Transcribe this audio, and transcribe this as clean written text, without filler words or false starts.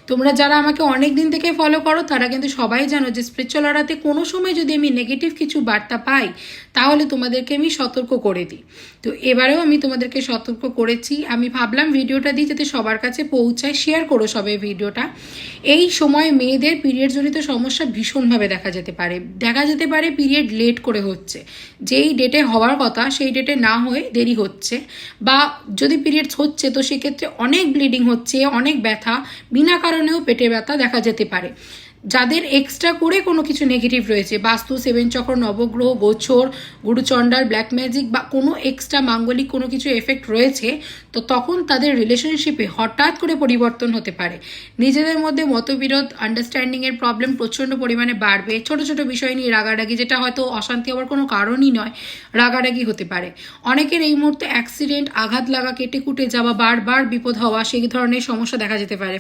তোমরা যারা আমাকে অনেক দিন থেকে ফলো করো তারা কিন্তু সবাই জানো যে স্পিরিচুয়াল অরাতে কোনো সময় যদি আমি নেগেটিভ কিছু বার্তা পাই তাহলে তোমাদেরকে আমি সতর্ক করে দিই। তো এবারেও আমি তোমাদেরকে সতর্ক করেছি। আমি ভাবলাম ভিডিওটা দিই যাতে সবার কাছে পৌঁছায়। শেয়ার করো সবাই ভিডিওটা। এই সময় মেয়েদের পিরিয়ডজনিত সমস্যা ভীষণভাবে দেখা যেতে পারে পিরিয়ড লেট করে হচ্ছে, যেই ডেটে হওয়ার কথা সেই ডেটে না হয়ে দেরি হচ্ছে, বা যদি পিরিয়ডস হচ্ছে তো সেক্ষেত্রে অনেক ব্লিডিং হচ্ছে, অনেক ব্যথা, বিনা কারণেও পেটে ব্যথা দেখা যেতে পারে। যাদের এক্সট্রা করে কোনো কিছু নেগেটিভ রয়েছে, বাস্তু, সেভেন চক্র, নবগ্রহ, গোচর, গুরুচণ্ডাল, ব্ল্যাক ম্যাজিক বা কোনো এক্সট্রা মাঙ্গলিক কোনো কিছু এফেক্ট রয়েছে, তো তখন তাদের রিলেশনশিপে হঠাৎ করে পরিবর্তন হতে পারে। নিজেদের মধ্যে মতবিরোধ, আন্ডারস্ট্যান্ডিংয়ের প্রবলেম প্রচণ্ড পরিমাণে বাড়বে। ছোট ছোট বিষয় নিয়ে রাগারাগি, যেটা হয়তো অশান্তি হওয়ার কোনো কারণই নয়, রাগারাগি হতে পারে। অনেকের এই মুহূর্তে অ্যাক্সিডেন্ট, আঘাত লাগা, কেটে কুটে যাওয়া, বারবার বিপদ হওয়া, সেই ধরনের সমস্যা দেখা যেতে পারে।